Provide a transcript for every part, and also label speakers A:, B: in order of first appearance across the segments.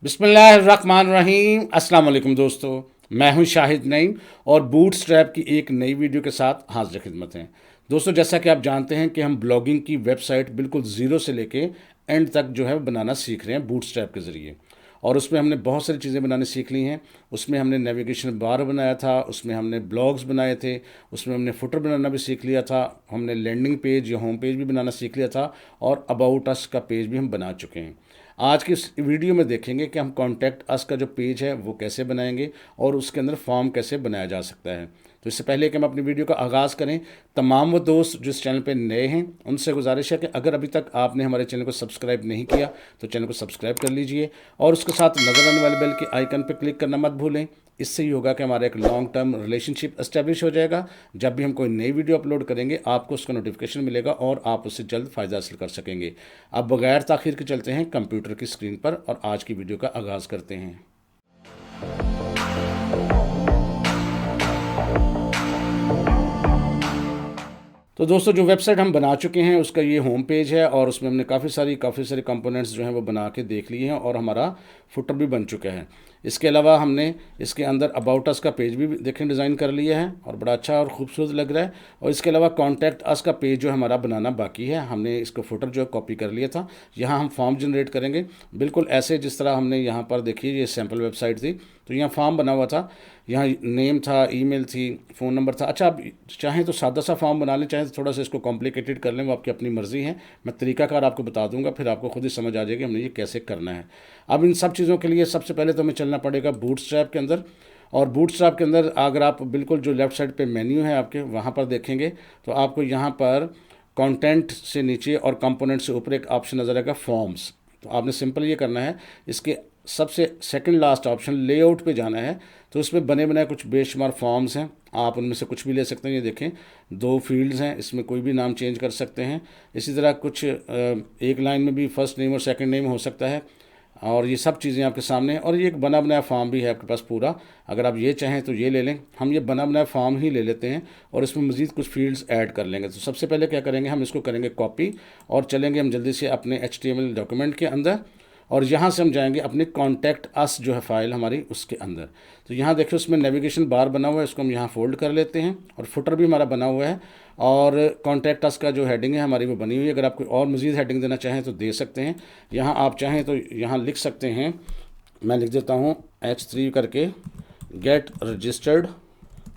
A: बिस्मिल्लाहिर्रहमानिर्रहीम। अस्सलाम वालेकुम दोस्तों, मैं हूं शाहिद नईम और बूटस्ट्रैप की एक नई वीडियो के साथ हाजिर खिदमत हैं। दोस्तों, जैसा कि आप जानते हैं कि हम ब्लॉगिंग की वेबसाइट बिल्कुल ज़ीरो से लेके एंड तक जो है बनाना सीख रहे हैं बूटस्ट्रैप के ज़रिए। और उसमें हमने बहुत सारी चीज़ें बनाने सीख ली हैं। उसमें हमने नेविगेशन बार बनाया था, उसमें हमने ब्लॉग्स बनाए थे, उसमें हमने फुटर बनाना भी सीख लिया था, हमने लैंडिंग पेज या होम पेज भी बनाना सीख लिया था और अबाउट अस का पेज भी हम बना चुके हैं। आज की इस वीडियो में देखेंगे कि हम कॉन्टैक्ट अस का जो पेज है वो कैसे बनाएंगे और उसके अंदर फॉर्म कैसे बनाया जा सकता है। तो इससे पहले कि हम अपनी वीडियो का आगाज़ करें, तमाम वो दोस्त जो इस चैनल पे नए हैं उनसे गुजारिश है कि अगर अभी तक आपने हमारे चैनल को सब्सक्राइब नहीं किया तो चैनल को सब्सक्राइब कर लीजिए और उसके साथ नज़र आने वाले बेल के आइकन पर क्लिक करना मत भूलें। इससे ही होगा कि हमारा एक लॉन्ग टर्म रिलेशनशिप एस्टेब्लिश हो जाएगा। जब भी हम कोई नई वीडियो अपलोड करेंगे आपको उसका नोटिफिकेशन मिलेगा और आप उससे जल्द फ़ायदा हासिल कर सकेंगे। अब बगैर ताखिर के चलते हैं कंप्यूटर की स्क्रीन पर और आज की वीडियो का आगाज़ करते हैं। तो दोस्तों, जो वेबसाइट हम बना चुके हैं उसका ये होम पेज है और उसमें हमने काफ़ी सारे कंपोनेंट्स जो हैं वो बना के देख लिए हैं और हमारा फुटर भी बन चुका है। इसके अलावा हमने इसके अंदर अबाउट अस का पेज भी देखें डिज़ाइन कर लिया है और बड़ा अच्छा और ख़ूबसूरत लग रहा है। और इसके अलावा कॉन्टैक्ट अस का पेज जो हमारा बनाना बाकी है। हमने इसको फुटर जो है कॉपी कर लिया था। यहाँ हम फॉर्म जनरेट करेंगे बिल्कुल ऐसे जिस तरह हमने यहाँ पर देखिए ये सैम्पल वेबसाइट थी तो यहाँ फॉर्म बना हुआ था। यहाँ नेम था, ईमेल थी, फ़ोन नंबर था। अच्छा, आप चाहें तो सादा सा फॉर्म बना लें, चाहें तो थोड़ा सा इसको कॉम्प्लिकेटेड कर लें, वो आपकी अपनी मर्ज़ी है। मैं तरीकाकार आपको बता दूंगा, फिर आपको खुद ही समझ आ जाएगी हमने ये कैसे करना है। अब इन सब चीज़ों के लिए सबसे पहले तो हमें चलना पड़ेगा बूटस्ट्रैप के अंदर। और बूटस्ट्रैप के अंदर अगर आप बिल्कुल जो लेफ़्ट साइड पे मेन्यू है आपके वहाँ पर देखेंगे तो आपको यहाँ पर कंटेंट से नीचे और कंपोनेंट से ऊपर एक ऑप्शन नज़र आएगा फॉर्म्स। तो आपने सिंपल ये करना है, इसके सबसे सेकंड लास्ट ऑप्शन लेआउट पे जाना है। तो इसमें बने बनाए कुछ बेशुमार फॉर्म्स हैं, आप उनमें से कुछ भी ले सकते हैं। ये देखें, 2 फील्ड्स हैं, इसमें कोई भी नाम चेंज कर सकते हैं। इसी तरह कुछ एक लाइन में भी फर्स्ट नेम और सेकंड नेम हो सकता है और ये सब चीज़ें आपके सामने हैं। और ये एक बना बनाया फॉर्म भी है आपके पास पूरा। अगर आप ये चाहें तो ये ले लें, हम ये बना बनाया फॉर्म ही ले लेते हैं और इसमें मज़ीद कुछ फील्ड्स ऐड कर लेंगे। तो सबसे पहले क्या करेंगे, हम इसको करेंगे कॉपी और चलेंगे हम जल्दी से अपने HTML डॉक्यूमेंट के अंदर और यहाँ से हम जाएंगे अपने कॉन्टैक्ट अस जो है फाइल हमारी उसके अंदर। तो यहाँ देखिए उसमें नेविगेशन बार बना हुआ है, इसको हम यहाँ फोल्ड कर लेते हैं और फुटर भी हमारा बना हुआ है और कॉन्टैक्ट अस का जो हेडिंग है हमारी वो बनी हुई है। अगर आप कोई और मज़ीद हेडिंग देना चाहें तो दे सकते हैं। यहाँ आप चाहें तो यहाँ लिख सकते हैं, मैं लिख देता हूँ H3 करके गेट रजिस्टर्ड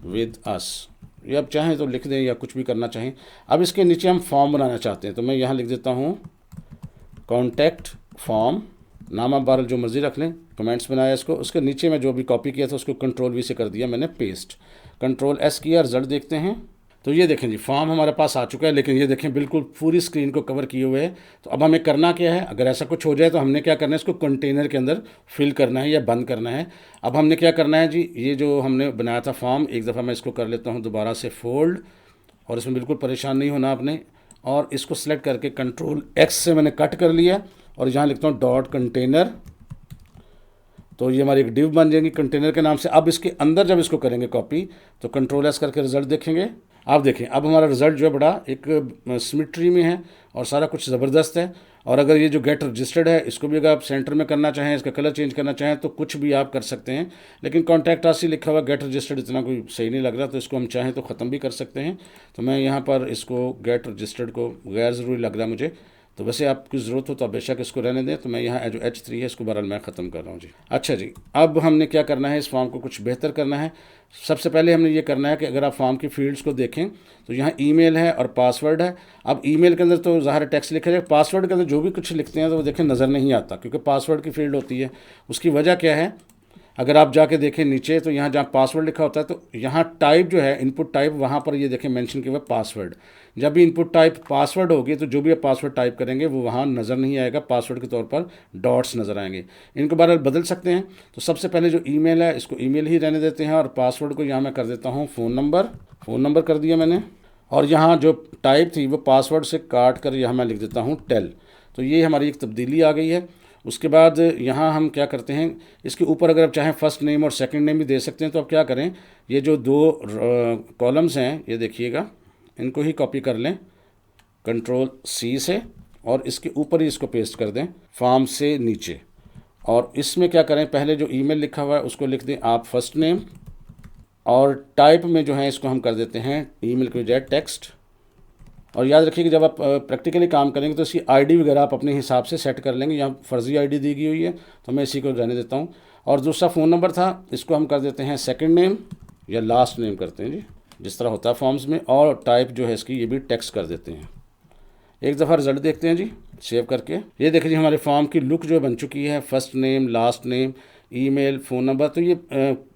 A: विद अस। ये आप चाहें तो लिख दें या कुछ भी करना चाहें। अब इसके नीचे हम फॉर्म बनाना चाहते हैं तो मैं यहाँ लिख देता हूँ कॉन्टैक्ट फॉर्म, नाम आप बार जो मर्ज़ी रख लें। कमेंट्स बनाया इसको, उसके नीचे में जो भी कॉपी किया था उसको कंट्रोल V से कर दिया मैंने पेस्ट, कंट्रोल S किया, रिजल्ट देखते हैं। तो ये देखें जी, फॉर्म हमारे पास आ चुका है, लेकिन ये देखें बिल्कुल पूरी स्क्रीन को कवर किए हुए है। तो अब हमें करना क्या है, अगर ऐसा कुछ हो जाए तो हमने क्या करना है, इसको कंटेनर के अंदर फिल करना है या बंद करना है। अब हमने क्या करना है जी, ये जो हमने बनाया था फॉर्म, एक दफ़ा मैं इसको कर लेता हूँ दोबारा से फोल्ड और इसमें बिल्कुल परेशान नहीं होना आपने। और इसको सेलेक्ट करके कंट्रोल X से मैंने कट कर लिया और यहाँ लिखता हूँ डॉट कंटेनर। तो ये हमारी एक डिव बन जाएगी कंटेनर के नाम से। अब इसके अंदर जब इसको करेंगे कॉपी तो कंट्रोल S करके रिजल्ट देखेंगे। आप देखें अब हमारा रिजल्ट जो है बड़ा एक सिमेट्री में है और सारा कुछ ज़बरदस्त है। और अगर ये जो गेट रजिस्टर्ड है इसको भी अगर आप सेंटर में करना चाहें, इसका कलर चेंज करना चाहें तो कुछ भी आप कर सकते हैं। लेकिन कॉन्टैक्ट अस ही लिखा हुआ, गेट रजिस्टर्ड इतना कोई सही नहीं लग रहा, तो इसको हम चाहें तो ख़त्म भी कर सकते हैं। तो मैं यहाँ पर इसको गेट रजिस्टर्ड को गैर ज़रूरी लग रहा है मुझे, तो वैसे आपकी ज़रूरत हो तो आप बेशक इसको रहने दें। तो मैं यहाँ जो H3 है इसको बहरहाल मैं ख़त्म कर रहा हूँ जी। अच्छा जी, अब हमने क्या करना है, इस फॉर्म को कुछ बेहतर करना है। सबसे पहले हमने ये करना है कि अगर आप फॉर्म की फील्ड्स को देखें तो यहाँ ईमेल है और पासवर्ड है। अब ईमेल के अंदर तो ज़ाहिर टेक्स्ट लिखा जाए, पासवर्ड के अंदर जो भी कुछ लिखते हैं तो वो देखें नज़र नहीं आता क्योंकि पासवर्ड की फील्ड होती है। उसकी वजह क्या है, अगर आप जाके देखें नीचे तो यहाँ जहाँ पासवर्ड लिखा होता है तो यहाँ टाइप जो है इनपुट टाइप, वहाँ पर ये देखें मेंशन किया हुआ पासवर्ड। जब भी इनपुट टाइप पासवर्ड होगी तो जो भी आप पासवर्ड टाइप करेंगे वो वहाँ नज़र नहीं आएगा, पासवर्ड के तौर पर डॉट्स नज़र आएंगे। इनको बार बदल सकते हैं। तो सबसे पहले जो ईमेल है इसको ईमेल ही रहने देते हैं और पासवर्ड को यहाँ मैं कर देता हूँ फ़ोन नंबर कर दिया मैंने। और यहाँ जो टाइप थी वो पासवर्ड से काट कर यहाँ मैं लिख देता हूँ टेल। तो ये हमारी एक तब्दीली आ गई है। उसके बाद यहाँ हम क्या करते हैं, इसके ऊपर अगर आप चाहें फर्स्ट नेम और सेकंड नेम भी दे सकते हैं। तो आप क्या करें, ये जो 2 कॉलम्स हैं ये देखिएगा, इनको ही कॉपी कर लें कंट्रोल C से और इसके ऊपर ही इसको पेस्ट कर दें फॉर्म से नीचे। और इसमें क्या करें, पहले जो ईमेल लिखा हुआ है उसको लिख दें आप फर्स्ट नेम, और टाइप में जो है इसको हम कर देते हैं ईमेल के बजाय टेक्स्ट। और याद रखिए कि जब आप प्रैक्टिकली काम करेंगे तो इसकी आईडी वगैरह आप अपने हिसाब से सेट कर लेंगे। यहाँ फर्जी आईडी दी गई हुई है तो मैं इसी को रहने देता हूँ। और दूसरा फ़ोन नंबर था, इसको हम कर देते हैं सेकंड नेम या लास्ट नेम करते हैं जी, जिस तरह होता है फॉर्म्स में। और टाइप जो है इसकी ये भी टेक्स्ट कर देते हैं। एक दफ़ा रिजल्ट देखते हैं जी सेव करके। ये देखिए जी हमारे फॉर्म की लुक जो बन चुकी है, first name, last name, email, phone number. तो ये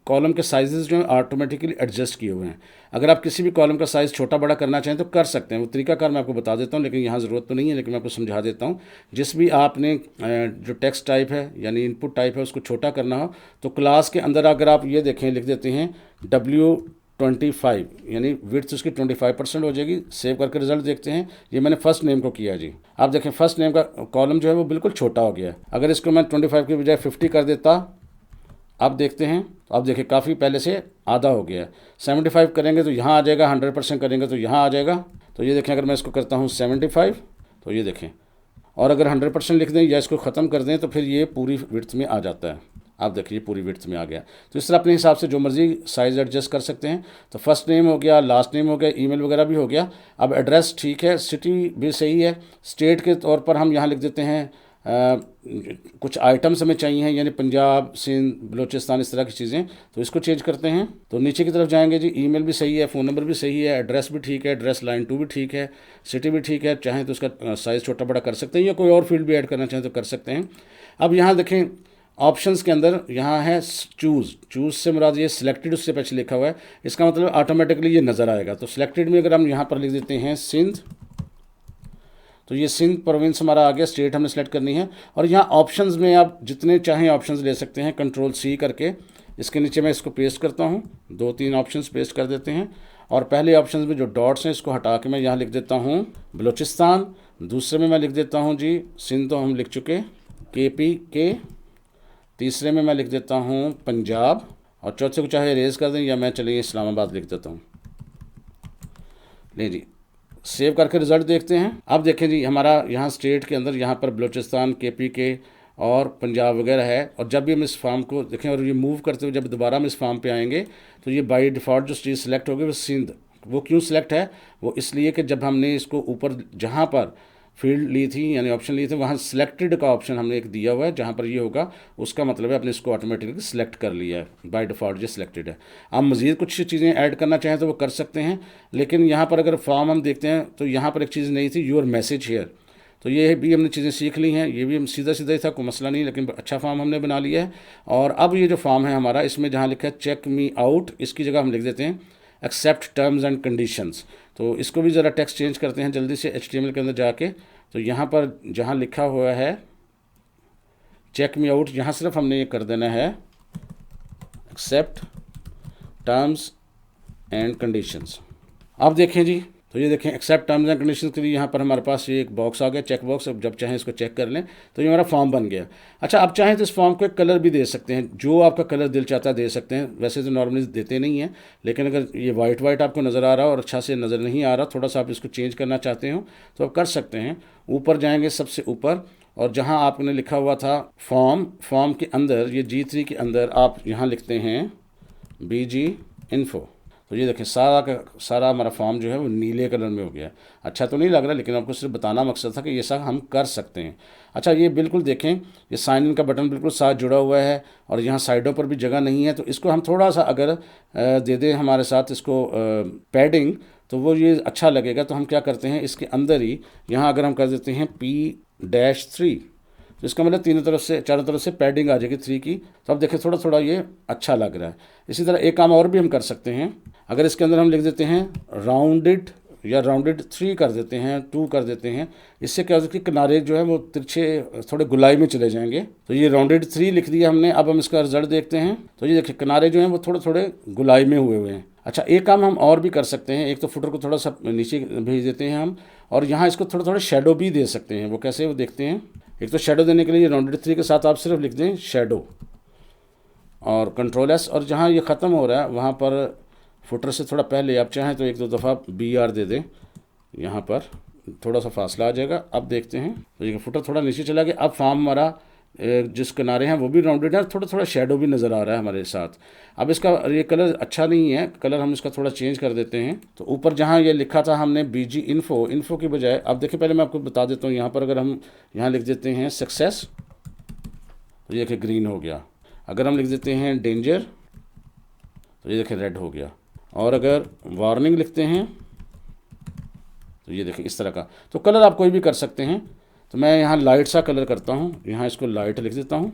A: कॉलम के साइजेस जो हैं ऑटोमेटिकली एडजस्ट किए हुए हैं। अगर आप किसी भी कॉलम का साइज़ छोटा बड़ा करना चाहें तो कर सकते हैं, वो तरीकाकार मैं आपको बता देता हूँ, लेकिन यहाँ ज़रूरत तो नहीं है, लेकिन मैं आपको समझा देता हूँ। जिस भी आपने जो टेक्स्ट टाइप है यानी इनपुट टाइप है उसको छोटा करना हो तो क्लास के अंदर अगर आप ये देखें लिख देते हैं W25, यानी विड्थ उसकी 25% हो जाएगी। सेव करके रिजल्ट देखते हैं। ये मैंने फर्स्ट नेम को किया जी। आप देखें फर्स्ट नेम का कॉलम जो है वो बिल्कुल छोटा हो गया है। अगर इसको मैं 25 की बजाय 50 कर देता, अब देखते हैं तो अब देखिए काफ़ी पहले से आधा हो गया है। 75 करेंगे तो यहाँ आ जाएगा, 100% करेंगे तो यहाँ आ जाएगा। तो ये देखें अगर मैं इसको करता हूँ 75 तो ये देखें, और अगर 100% लिख दें या इसको ख़त्म कर दें तो फिर ये पूरी विड्थ में आ जाता है। आप देखिए पूरी विड्थ में आ गया। तो इस तरह अपने हिसाब से जो मर्ज़ी साइज़ एडजस्ट कर सकते हैं। तो फर्स्ट नेम हो गया, लास्ट नेम हो गया, ईमेल वगैरह भी हो गया। अब एड्रेस ठीक है, सिटी भी सही है। स्टेट के तौर पर हम यहाँ लिख देते हैं कुछ आइटम्स हमें चाहिए हैं, यानी पंजाब, सिंध, बलूचिस्तान, इस तरह की चीज़ें। तो इसको चेंज करते हैं। तो नीचे की तरफ जाएंगे जी, ईमेल भी सही है, फ़ोन नंबर भी सही है, एड्रेस भी ठीक है, एड्रेस लाइन 2 भी ठीक है, सिटी भी ठीक है। चाहें तो उसका साइज़ छोटा बड़ा कर सकते हैं या कोई और फील्ड भी ऐड करना चाहें तो कर सकते हैं। अब यहाँ देखें ऑप्शंस के अंदर यहाँ है चूज़ से मुराद ये सिलेक्टेड उससे पीछे लिखा हुआ है, इसका मतलब ऑटोमेटिकली ये नज़र आएगा। तो सिलेक्टेड में अगर हम यहाँ पर लिख देते हैं सिंध, तो ये सिंध प्रोविंस हमारा आ गया, स्टेट हमने सेलेक्ट करनी है। और यहाँ ऑप्शंस में आप जितने चाहें ऑप्शंस ले सकते हैं, Ctrl+C करके। इसके नीचे मैं इसको पेस्ट करता हूँ, 2-3 ऑप्शंस पेस्ट कर देते हैं। और पहले ऑप्शंस में जो डॉट्स हैं इसको हटा के मैं यहाँ लिख देता हूँ बलूचिस्तान। दूसरे में मैं लिख देता हूँ जी सिंध, तो हम लिख चुके, KPK। तीसरे में मैं लिख देता हूँ पंजाब, और चौथे को चाहे इरेज कर दें या मैं चलिए इस्लामाबाद लिख देता हूँ। ले जी सेव करके रिज़ल्ट देखते हैं। अब देखें जी हमारा यहाँ स्टेट के अंदर यहाँ पर बलूचिस्तान, KPK और पंजाब वगैरह है। और जब भी हम इस फॉर्म को देखें और ये मूव करते हुए जब दोबारा हम इस फॉर्म पे आएंगे तो ये बाय डिफ़ॉल्ट जो चीज़ सेलेक्ट होगी वो सिंध। वो क्यों सिलेक्ट है, वो इसलिए कि जब हमने इसको ऊपर जहाँ पर फील्ड ली थी यानी ऑप्शन लिए थे वहाँ सिलेक्टेड का ऑप्शन हमने एक दिया हुआ है, जहाँ पर ये होगा उसका मतलब है आपने इसको ऑटोमेटिकली सिलेक्ट कर लिया है, बाय डिफ़ॉल्ट ये सिलेक्टेड है। आप मज़ीद कुछ चीज़ें ऐड करना चाहें तो वो कर सकते हैं, लेकिन यहाँ पर अगर फॉर्म हम देखते हैं तो यहाँ पर एक चीज़ नहीं थी, योर मैसेज हेयर। तो ये भी हमने चीज़ें सीख ली हैं, ये भी हम सीधा सीधा ही था, कोई मसला नहीं, लेकिन अच्छा फॉर्म हमने बना लिया है। और अब ये जो फॉर्म है हमारा, इसमें जहाँ लिखा है चेक मी आउट, इसकी जगह हम लिख देते हैं एक्सेप्ट टर्म्स एंड कंडीशंस। तो इसको भी ज़रा टेक्स्ट चेंज करते हैं जल्दी से HTML के अंदर जाके। तो यहाँ पर जहाँ लिखा हुआ है चेक मी आउट, यहाँ सिर्फ हमने ये कर देना है एक्सेप्ट टर्म्स एंड कंडीशंस। अब देखें जी, तो ये देखें एक्सेप्ट टर्म्स एंड कंडीशंस के लिए यहाँ पर हमारे पास ये एक बॉक्स आ गया, चेक बॉक्स। अब जब चाहें इसको चेक कर लें तो ये हमारा फॉर्म बन गया। अच्छा, आप चाहें तो इस फॉर्म को एक कलर भी दे सकते हैं, जो आपका कलर दिल चाहता है दे सकते हैं। वैसे तो नॉर्मली देते नहीं हैं, लेकिन अगर ये वाइट आपको नज़र आ रहा हो और अच्छा से नज़र नहीं आ रहा, थोड़ा सा आप इसको चेंज करना चाहते हो तो आप कर सकते हैं। ऊपर जाएंगे सबसे ऊपर, और जहाँ आपने लिखा हुआ था फॉर्म के अंदर ये G3 के अंदर आप यहाँ लिखते हैं BG इन्फो। तो ये देखें सारा का सारा हमारा फॉर्म जो है वो नीले कलर में हो गया। अच्छा तो नहीं लग रहा, लेकिन आपको सिर्फ बताना मकसद था कि ये सब हम कर सकते हैं। अच्छा, ये बिल्कुल देखें, ये साइन इन का बटन बिल्कुल साथ जुड़ा हुआ है और यहाँ साइडों पर भी जगह नहीं है। तो इसको हम थोड़ा सा अगर दे दें हमारे साथ इसको पैडिंग, तो वो ये अच्छा लगेगा। तो हम क्या करते हैं, इसके अंदर ही यहाँ अगर हम कर देते हैं P-3, तो इसका मतलब चारों तरफ से पैडिंग आ जाएगी 3 की। तो अब देखिए थोड़ा थोड़ा ये अच्छा लग रहा है। इसी तरह एक काम और भी हम कर सकते हैं, अगर इसके अंदर हम लिख देते हैं राउंडेड या राउंडेड 3 कर देते हैं, 2 कर देते हैं, इससे क्या होता है कि किनारे जो है वो तिरछे थोड़े गुलाई में चले जाएंगे। तो ये राउंडेड 3 लिख दिया हमने। अब हम इसका रिजल्ट देखते हैं, तो ये देखिए किनारे जो हैं वो थोड़े थोड़े गुलाई में हुए हैं। अच्छा, एक काम हम और भी कर सकते हैं, एक तो फुटर को थोड़ा सा नीचे भेज देते हैं हम, और यहाँ इसको थोड़ा थोड़ा शेडो भी दे सकते हैं। वो कैसे, वो देखते हैं। एक तो शेडो देने के लिए राउंडेड 3 के साथ आप सिर्फ लिख दें शेडो और Ctrl+S, और जहाँ ये ख़त्म हो रहा है वहाँ पर फुटर से थोड़ा पहले आप चाहें तो 1-2 दफ़ा BR दे दें, यहाँ पर थोड़ा सा फासला आ जाएगा। अब देखते हैं तो ये फुटर थोड़ा नीचे चला गया। अब फॉर्म हमारा जिस किनारे हैं वो भी राउंडेड है, थोड़ा थोड़ा शेडो भी नज़र आ रहा है हमारे साथ। अब इसका ये कलर अच्छा नहीं है, कलर हम इसका थोड़ा चेंज कर देते हैं। तो ऊपर जहाँ ये लिखा था हमने BG इन्फो की बजाय, अब देखिए पहले मैं आपको बता देता हूँ, यहाँ पर अगर हम यहाँ लिख देते हैं सक्सेस, तो ये देखिए ग्रीन हो गया। अगर हम लिख देते हैं डेंजर, तो ये देखिए रेड हो गया। और अगर वार्निंग लिखते हैं तो ये देखिए इस तरह का। तो कलर आप कोई भी कर सकते हैं। तो मैं यहाँ लाइट सा कलर करता हूँ, यहाँ इसको लाइट लिख देता हूँ।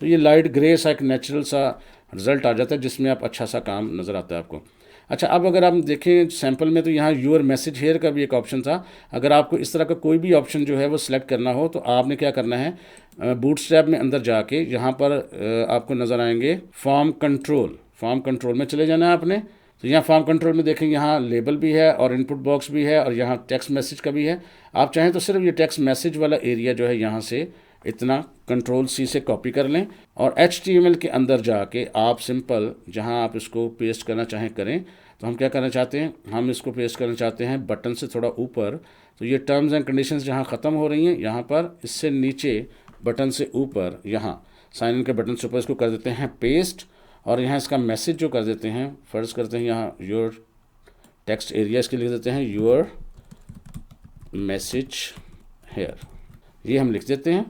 A: तो ये लाइट ग्रे सा एक नेचुरल सा रिजल्ट आ जाता है, जिसमें आप अच्छा सा काम नज़र आता है आपको। अच्छा, अब अगर आप देखें सैम्पल में, तो यहाँ यूर मैसेज हेयर का भी एक ऑप्शन था। अगर आपको इस तरह का कोई भी ऑप्शन जो है वो सिलेक्ट करना हो, तो आपने क्या करना है, बूटस्ट्रैप में अंदर जाके यहाँ पर आपको नज़र आएंगे फॉर्म कंट्रोल में चले जाना है आपने। तो यहाँ फॉर्म कंट्रोल में देखें, यहाँ लेबल भी है और इनपुट बॉक्स भी है और यहाँ टेक्स्ट मैसेज का भी है। आप चाहें तो सिर्फ ये टेक्स्ट मैसेज वाला एरिया जो है यहाँ से इतना Ctrl+C से कॉपी कर लें और HTML के अंदर जाके आप सिंपल जहाँ आप इसको पेस्ट करना चाहें करें। तो हम क्या करना चाहते हैं, हम इसको पेस्ट करना चाहते हैं बटन से थोड़ा ऊपर। तो ये टर्म्स एंड कंडीशंस जहाँ ख़त्म हो रही हैं, यहाँ पर इससे नीचे बटन से ऊपर, यहाँ साइन इन के बटन से ऊपर इसको कर देते हैं पेस्ट। और यहाँ इसका मैसेज जो कर देते हैं, फ़र्ज़ करते हैं यहाँ योर टेक्स्ट एरिया, इसके लिख देते हैं योर मैसेज हेयर, ये हम लिख देते हैं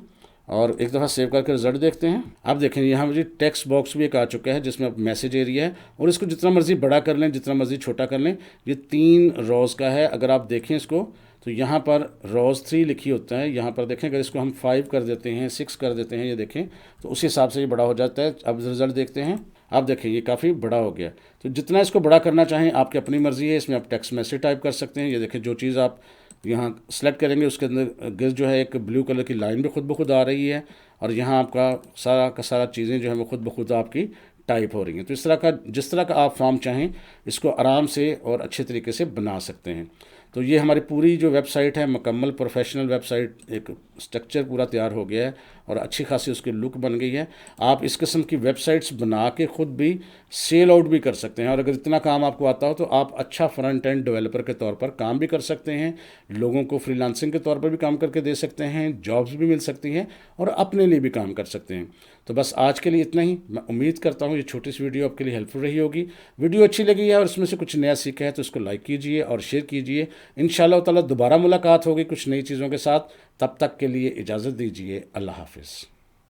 A: और एक दफ़ा सेव करके रिजल्ट देखते हैं। अब देखें यहाँ मुझे टेक्स्ट बॉक्स भी एक आ चुका है जिसमें अब मैसेज एरिया है और इसको जितना मर्ज़ी बड़ा कर लें, जितना मर्ज़ी छोटा कर लें। ये 3 रोज़ का है। अगर आप देखें इसको, तो यहाँ पर रोज़ 3 लिखी होता है। यहाँ पर देखें, अगर इसको हम 5 कर देते हैं, 6 कर देते हैं, ये देखें, तो उसी हिसाब से ये बड़ा हो जाता है। अब रिज़ल्ट देखते हैं। आप देखें ये काफ़ी बड़ा हो गया। तो जितना इसको बड़ा करना चाहें आपकी अपनी मर्ज़ी है। इसमें आप टेक्स्ट मैसेज टाइप कर सकते हैं। ये देखें, जो चीज़ आप यहाँ सेलेक्ट करेंगे उसके अंदर गिर जो है एक ब्लू कलर की लाइन भी खुद ब खुद आ रही है और यहाँ आपका सारा का सारा चीज़ें जो है वो खुद ब खुद आपकी टाइप हो रही हैं। तो इस तरह का, जिस तरह का आप फॉर्म चाहें, इसको आराम से और अच्छे तरीके से बना सकते हैं। तो ये हमारी पूरी जो वेबसाइट है, मुकम्मल प्रोफेशनल वेबसाइट, एक स्ट्रक्चर पूरा तैयार हो गया है और अच्छी खासी उसकी लुक बन गई है। आप इस किस्म की वेबसाइट्स बना के ख़ुद भी सेल आउट भी कर सकते हैं और अगर इतना काम आपको आता हो तो आप अच्छा फ्रंट एंड डेवलपर के तौर पर काम भी कर सकते हैं। लोगों को फ्रीलांसिंग के तौर पर भी काम करके दे सकते हैं, जॉब्स भी मिल सकती हैं और अपने लिए भी काम कर सकते हैं। तो बस आज के लिए इतना ही। मैं उम्मीद करता हूँ ये छोटी सी वीडियो आपके लिए हेल्पफुल रही होगी। वीडियो अच्छी लगी है और इसमें से कुछ नया सीखा है तो इसको लाइक कीजिए और शेयर कीजिए। इंशाअल्लाह ताला दोबारा मुलाकात होगी कुछ नई चीज़ों के साथ। तब तक के लिए इजाज़त दीजिए। अल्लाह हाफ़िज़।